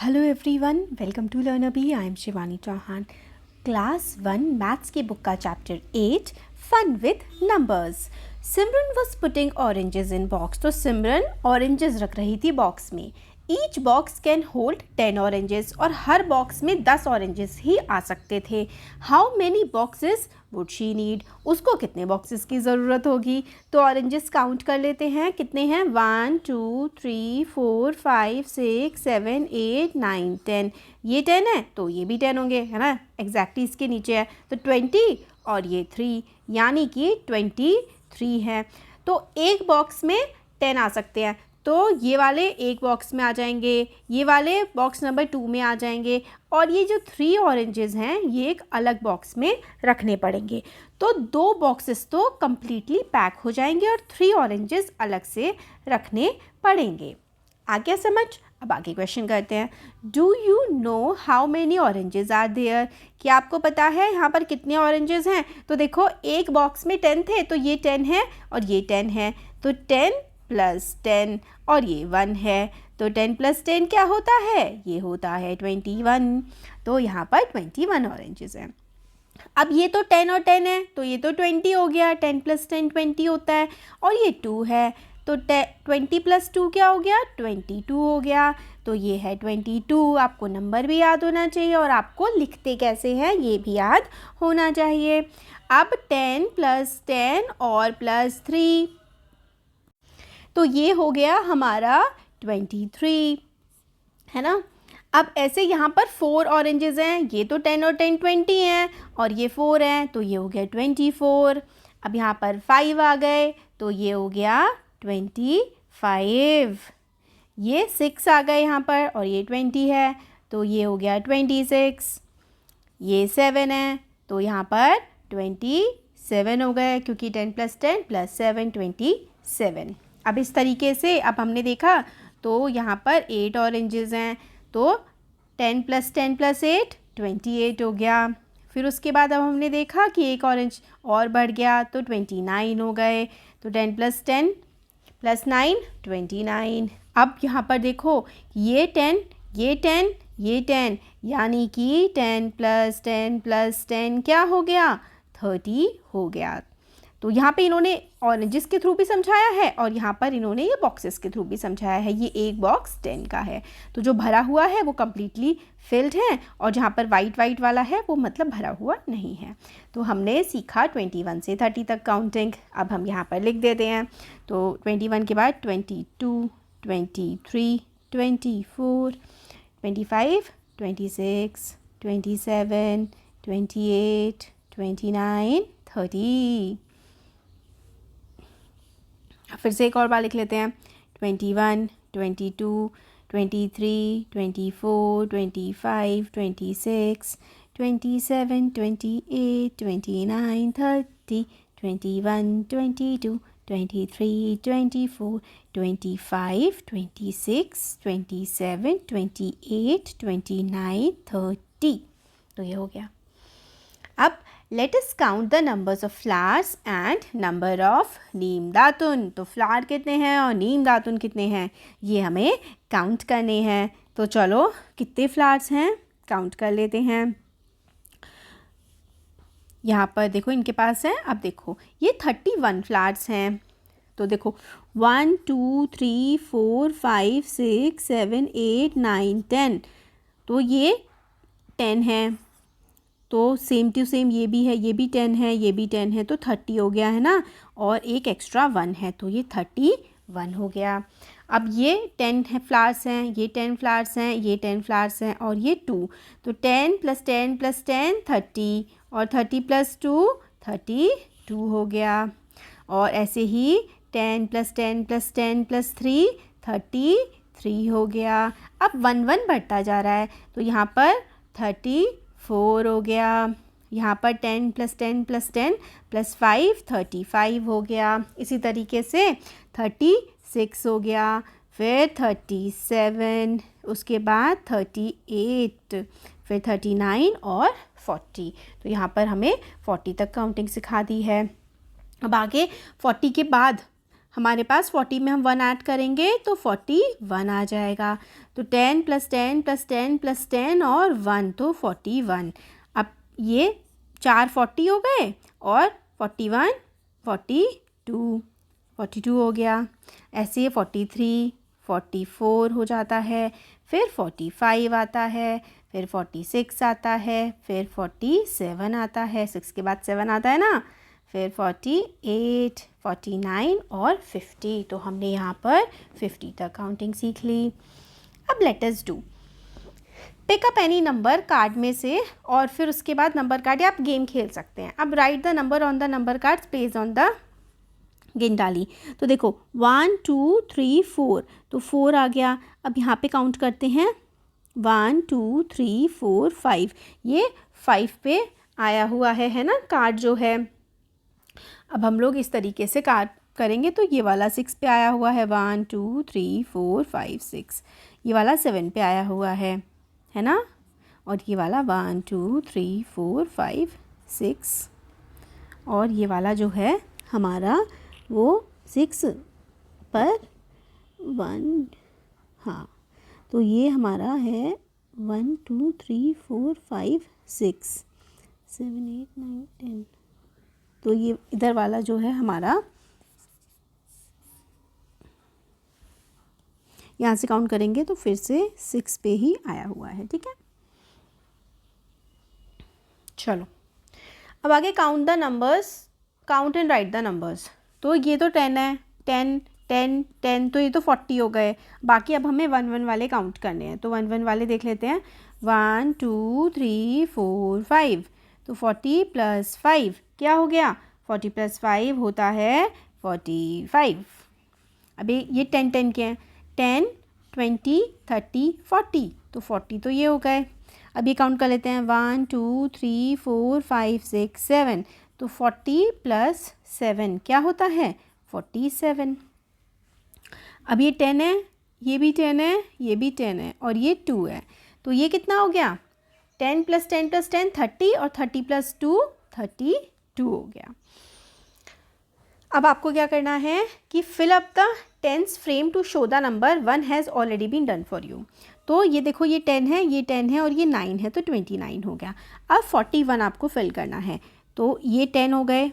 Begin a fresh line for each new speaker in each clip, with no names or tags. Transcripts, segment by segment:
Hello everyone, welcome to learn Abhi. I am Shivani Chauhan. Class 1 maths की book का chapter 8 fun with numbers. Simran was putting oranges in box. तो Simran oranges रख रही थी box में। Each box can hold 10 oranges और हर बॉक्स में 10 ऑरेंजेस ही आ सकते थे। How many boxes would she need? उसको कितने बॉक्सेस की ज़रूरत होगी? तो ऑरेंजेस काउंट कर लेते हैं, कितने हैं? 1 2 3 4 5 6 7 8 9 10। ये 10 है तो ये भी 10 होंगे, है ना? एग्जैक्टली इसके नीचे है तो 20 और ये 3, यानी कि 23 है। तो एक बॉक्स में 10 आ सकते हैं, तो ये वाले एक बॉक्स में आ जाएंगे, ये वाले बॉक्स नंबर 2 में आ जाएंगे, और ये जो 3 ऑरेंजेस हैं ये एक अलग बॉक्स में रखने पड़ेंगे। तो 2 बॉक्सेस तो कम्प्लीटली पैक हो जाएंगे और 3 ऑरेंजेस अलग से रखने पड़ेंगे। आ गया समझ? अब आगे क्वेश्चन करते हैं। Do you know how many oranges are there? क्या आपको पता है यहाँ पर कितने ऑरेंजेस हैं? तो देखो, एक बॉक्स में 10 थे तो ये 10 है और ये 10 है, तो 10 प्लस 10 और ये 1 है, तो 10 प्लस 10 क्या होता है? ये होता है 21। तो यहाँ पर 21 ऑरेंजेस हैं। अब ये तो 10 और 10 है तो ये तो 20 हो गया, 10 प्लस 10 20 होता है, और ये 2 है तो 20 प्लस 2 क्या हो गया? 22 हो गया। तो ये है 22। आपको नंबर भी याद होना चाहिए और आपको लिखते कैसे हैं ये भी याद होना चाहिए। अब 10 प्लस 10 और प्लस 3, तो ये हो गया हमारा 23, है ना? अब ऐसे यहाँ पर 4 ऑरेंजेस हैं, ये तो 10 और 10 20 हैं, और ये 4 हैं तो ये हो गया 24। अब यहाँ पर 5 आ गए तो ये हो गया 25। ये 6 आ गए यहाँ पर और ये 20 है तो ये हो गया 26। ये 7 है तो यहाँ पर 27 हो गए, क्योंकि 10 प्लस 10 प्लस 7 27। अब इस तरीके से अब हमने देखा तो यहाँ पर 8 ऑरेंजेस हैं, तो 10 प्लस 10 प्लस 8 28 हो गया। फिर उसके बाद अब हमने देखा कि एक ऑरेंज और बढ़ गया तो 29 हो गए, तो 10 प्लस 10 प्लस 9 29। अब यहाँ पर देखो, ये 10 ये 10 ये 10, यानी कि 10 प्लस 10 प्लस 10 क्या हो गया? 30 हो गया। तो यहाँ पे इन्होंने ऑरेंजेस के थ्रू भी समझाया है और यहाँ पर इन्होंने ये बॉक्सेस के थ्रू भी समझाया है। ये एक बॉक्स 10 का है, तो जो भरा हुआ है वो कम्प्लीटली फिल्ड है, और जहाँ पर वाइट वाइट वाला है वो मतलब भरा हुआ नहीं है। तो हमने सीखा 21 से 30 तक काउंटिंग। अब हम यहाँ पर लिख देते हैं। तो 21 के बाद 22 23 24 25 26 27 28 29 30। फिर से एक और बार लिख लेते हैं। 21 22 23 24 25 26 27 28 29 30 21 22 23 24 25 26 27 28 29 30। तो ये हो गया। अब let us count the numbers of flowers and number of neem datun. तो फ्लावर कितने हैं और नीम दातुन कितने हैं ये हमें काउंट करने हैं। तो चलो, कितने फ्लावर्स हैं काउंट कर लेते हैं। यहाँ पर देखो, इनके पास है, अब देखो ये 31 फ्लावर्स हैं। तो देखो 1 2 3 4 5 6 7 8 9 10, तो ये 10 है, तो सेम टू सेम ये भी है, ये भी 10 है, ये भी 10 है, तो 30 हो गया, है ना? और एक एक्स्ट्रा 1 है तो ये 31 हो गया। अब ये 10 है फ्लावर्स हैं, ये 10 फ्लावर्स हैं, ये 10 फ्लावर्स हैं, और ये 2, तो 10 प्लस 10 प्लस 10 30, और 30 प्लस 2 32 हो गया। और ऐसे ही 10 प्लस 10 प्लस 10 प्लस 3 33 हो गया। अब 1 1 बढ़ता जा रहा है, तो यहाँ पर 34 हो गया। यहाँ पर 10 प्लस 10 प्लस 10 प्लस 5 35 हो गया। इसी तरीके से 36 हो गया, फिर 37, उसके बाद 38, फिर 39 और 40। तो यहाँ पर हमें 40 तक काउंटिंग सिखा दी है। अब आगे 40 के बाद हमारे पास 40 में हम 1 ऐड करेंगे तो 41 आ जाएगा। तो 10 + 10 + 10 + 10 और 1 तो 41। अब ये 4 40 हो गए और 41 42 हो गया। ऐसे 43 44 हो जाता है, फिर 45 आता है, फिर 46 आता है, फिर 47 आता है, 6 के बाद 7 आता है ना, फिर 48 49 और 50। तो हमने यहाँ पर 50 तक काउंटिंग सीख ली। अब let us do pick up any number card में से, और फिर उसके बाद नंबर कार्ड या आप गेम खेल सकते हैं। अब right the number on the number card place on the गेंद डाली। तो देखो 1 2 3 4, तो 4 आ गया। अब यहाँ पे काउंट करते हैं 1 2 3 4 5, ये 5 पे आया हुआ है ना कार्ड जो है। अब हम लोग इस तरीके से कार्ड करेंगे तो ये वाला 6 पे आया हुआ है, 1 2 3 4 5 6। ये वाला 7 पे आया हुआ है ना, और ये वाला 1 2 3 4 5 6, और ये वाला जो है हमारा वो 6 पर 1, हाँ, तो ये हमारा है 1 2 3 4 5 6 7 8 9 10। तो ये इधर वाला जो है हमारा, यहाँ से काउंट करेंगे तो फिर से 6 पे ही आया हुआ है। ठीक है, चलो अब आगे count the numbers, count and right the numbers. तो ये तो 10 है, 10 10 10, तो ये तो 40 हो गए। बाकी अब हमें 1 1 वाले काउंट करने हैं, तो 1 1 वाले देख लेते हैं। 1 2 3 4 5, तो 40 + 5 क्या हो गया? 40 + 5 होता है 45। अभी ये 10 10 के हैं, 10 20 30 40, तो 40 तो ये हो गए। अब ये काउंट कर लेते हैं 1 2 3 4 5 6 7, तो 40 + 7 क्या होता है? 47। अब ये 10 है, ये भी 10 है, ये भी 10 है, और ये 2 है, तो ये कितना हो गया? 10 + 10 + 10 30, और 30 + 2 32 हो गया। अब आपको क्या करना है कि fill up the tens frame to show the number 1 has already been done for you. तो ये देखो, ये 10 है, ये 10 है, और ये 9 है, तो 29 हो गया। अब 41 आपको फिल करना है, तो ये 10 हो गए,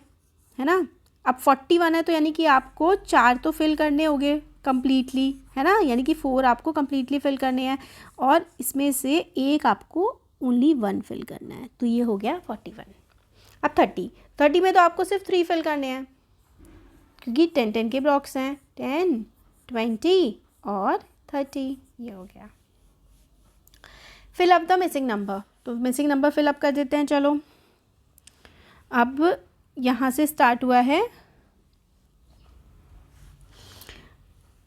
है ना। अब 41 है, तो यानी कि आपको 4 तो फिल करने होंगे कम्प्लीटली, है ना, यानी कि 4 आपको कम्प्लीटली फिल करने हैं, और इसमें से एक आपको ओनली 1 फिल करना है, तो ये हो गया 41। अब 30 में तो आपको सिर्फ 3 फिल करने हैं, क्योंकि 10 10 के ब्लॉक्स हैं, 10 20 और 30, ये हो गया। Fill up the missing number, तो मिसिंग नंबर फिल अप कर देते हैं। चलो अब यहाँ से स्टार्ट हुआ है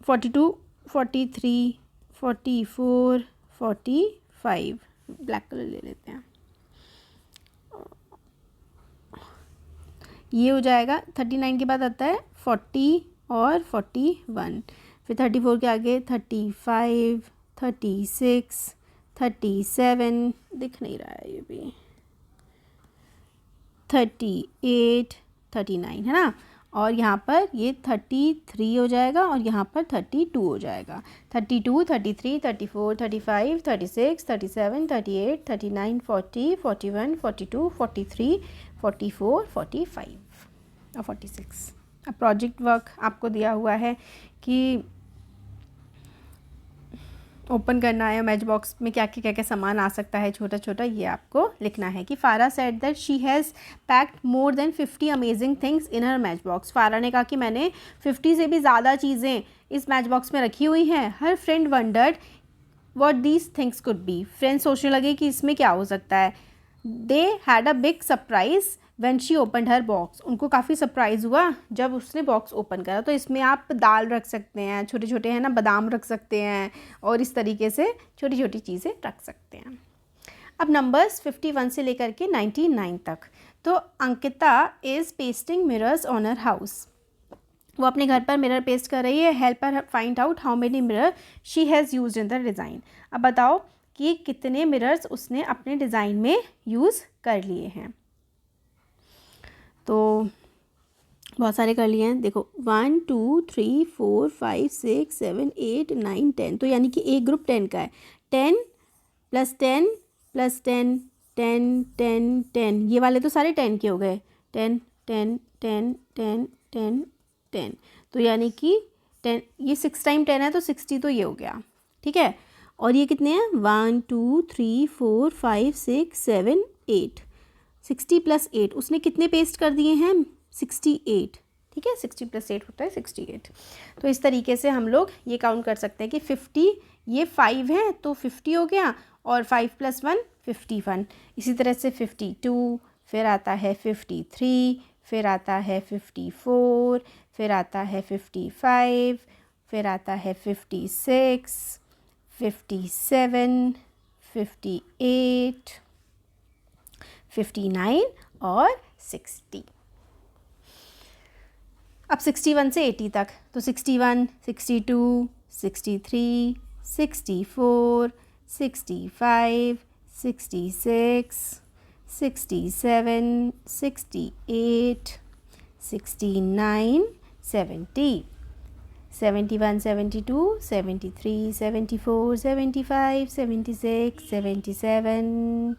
42 43 44 45, ब्लैक कलर ले लेते हैं, ये हो जाएगा। 39 के बाद आता है 40 और 41, फिर 34 के आगे 35 36 37, दिख नहीं रहा है ये भी, 38 39, है ना, और यहाँ पर ये 33 हो जाएगा, और यहाँ पर 32 हो जाएगा। 32 33 34 35 36 37 38 39 40 41 42 43 44 45 और 46। अब प्रोजेक्ट वर्क आपको दिया हुआ है कि ओपन करना है, मैच बॉक्स में क्या क्या सामान आ सकता है छोटा छोटा, ये आपको लिखना है कि फारा said that she has packed more than 50 amazing things in her match box. फारा ने कहा कि मैंने 50 से भी ज़्यादा चीज़ें इस मैच बॉक्स में रखी हुई हैं। हर friend wondered what these things could be, friends सोचने लगे कि इसमें क्या हो सकता है। They had a big surprise when she opened her box, उनको काफ़ी सरप्राइज़ हुआ जब उसने बॉक्स ओपन करा। तो इसमें आप दाल रख सकते हैं, छोटे छोटे हैं ना, बादाम रख सकते हैं, और इस तरीके से छोटी छोटी चीज़ें रख सकते हैं। अब नंबर्स 51 से लेकर के 99 तक। तो Ankita is pasting mirrors on her house, वो अपने घर पर मिरर पेस्ट कर रही है। Help her find out how many mirror she has used in the design. अब बताओ कि कितने मिरर्स उसने अपने डिज़ाइन में यूज़ कर लिए हैं। तो बहुत सारे कर लिए हैं। देखो 1 2 3 4 5 6 7 8 9 10, तो यानी कि एक ग्रुप 10 का है। 10 + 10 + 10 10 10 10, ये वाले तो सारे 10 के हो गए। 10 10 10 10 10 10, तो यानी कि 10, ये 6 टाइम 10 है तो 60, तो ये हो गया। ठीक है, और ये कितने हैं 1 2 3 4 5 6 7 8, 60 + 8, उसने कितने पेस्ट कर दिए हैं 68। ठीक है, 60 + 8 होता है 68। तो इस तरीके से हम लोग ये काउंट कर सकते हैं कि 50, ये 5 है तो 50 हो गया, और 5 + 1 51। इसी तरह से 52, फिर आता है 53, फिर आता है 54, फिर आता है 55, फिर आता है 56, 57, 58, 59 और 60। अब 61 से 80 तक, तो 61, 62, 63, 64, 65, 66, 67, 68, 69, 70, 71, 72, 73, 74, 75, 76, 77,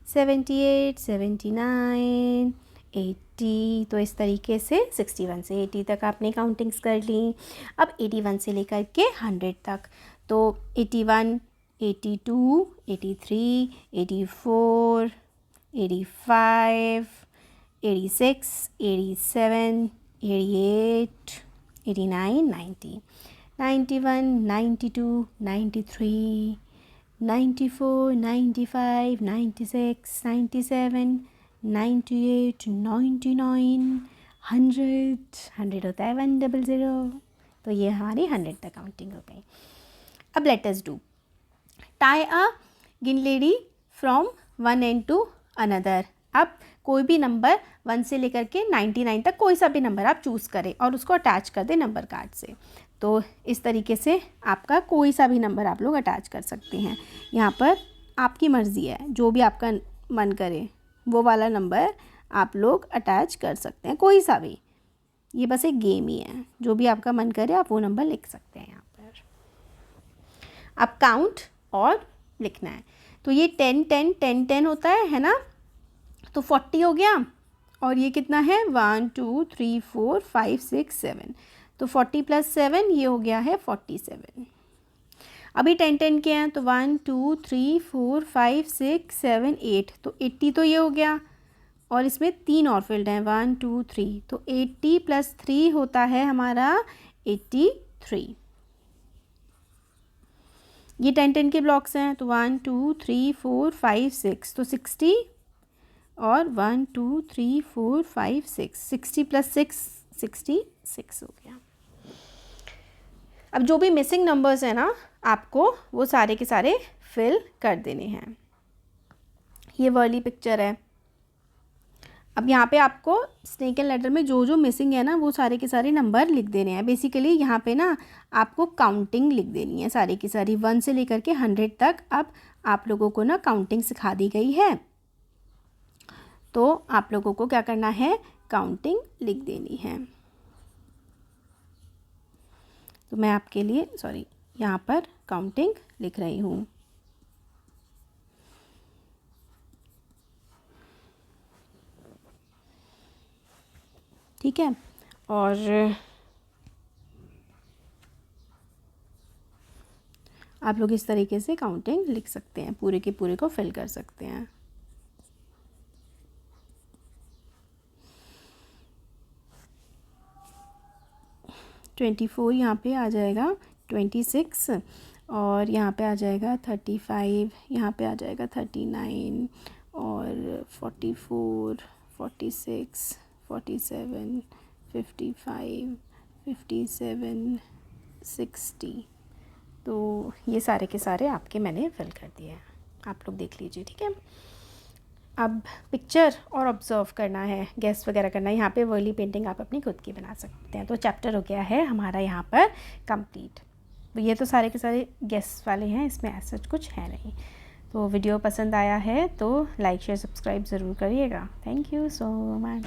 78, 79, 80। तो इस तरीके से 61 से 80 तक आपने काउंटिंग्स कर ली। अब 81 से लेकर के 100 तक, तो 81, 82, 83, 84, 85, 86, 87, 88, 89, 90, 91, 92, 93, 94, 95, 96, 97, 98, 99, 100 होता है 100। तो ये हमारी 100 तक काउंटिंग हो गई। अब let us do tie a गिनलेडी from one end to another. अब कोई भी नंबर 1 से लेकर के 99 तक कोई सा भी नंबर आप चूज़ करें और उसको अटैच कर दें नंबर कार्ड से। तो इस तरीके से आपका कोई सा भी नंबर आप लोग अटैच कर सकते हैं। यहाँ पर आपकी मर्ज़ी है, जो भी आपका मन करे वो वाला नंबर आप लोग अटैच कर सकते हैं, कोई सा भी। ये बस एक गेम ही है, जो भी आपका मन करे आप वो नंबर लिख सकते हैं यहाँ पर। अब काउंट और लिखना है, तो ये 10 10 10 10 होता है ना, तो 40 हो गया, और ये कितना है 1 2 3 4 5 6 7, तो 40 + 7 ये हो गया है 47। अभी 10 10 के हैं, तो 1 2 3 4 5 6 7 8, तो 80 तो ये हो गया, और इसमें 3 और फील्ड हैं 1 2 3, तो 80 + 3 होता है हमारा 83। ये 10 10 के ब्लॉक्स हैं, तो 1 2 3 4 5 6, तो 60, और 1 2 3 4 5 6, 60 + 6 66 हो गया। अब जो भी मिसिंग नंबर्स हैं ना, आपको वो सारे के सारे फिल कर देने हैं। ये वाली पिक्चर है। अब यहाँ पे आपको स्नेक एंड लैडर में जो जो मिसिंग है ना, वो सारे के सारे नंबर लिख देने हैं। बेसिकली यहाँ पे ना आपको काउंटिंग लिख देनी है सारी की सारी, 1 से लेकर के 100 तक। अब आप लोगों को ना काउंटिंग सिखा दी गई है, तो आप लोगों को क्या करना है, काउंटिंग लिख देनी है। तो मैं आपके लिए यहाँ पर काउंटिंग लिख रही हूँ। ठीक है, और आप लोग इस तरीके से काउंटिंग लिख सकते हैं, पूरे के पूरे को फिल कर सकते हैं। $24 यहाँ पे आ जाएगा, 26, और यहाँ पे आ जाएगा 35, यहाँ पे आ जाएगा 39, और 44, 46, 47, 55, 57, 60। तो ये सारे के सारे आपके मैंने फिल कर दिए हैं, आप लोग देख लीजिए। ठीक है, अब पिक्चर और ऑब्ज़र्व करना है, गेस वगैरह करना है। यहाँ पे वर्ली पेंटिंग आप अपनी खुद की बना सकते हैं। तो चैप्टर हो गया है हमारा यहाँ पर कंप्लीट। तो ये तो सारे के सारे गेस वाले हैं, इसमें ऐसा कुछ है नहीं। तो वीडियो पसंद आया है तो लाइक शेयर सब्सक्राइब ज़रूर करिएगा। Thank you so much.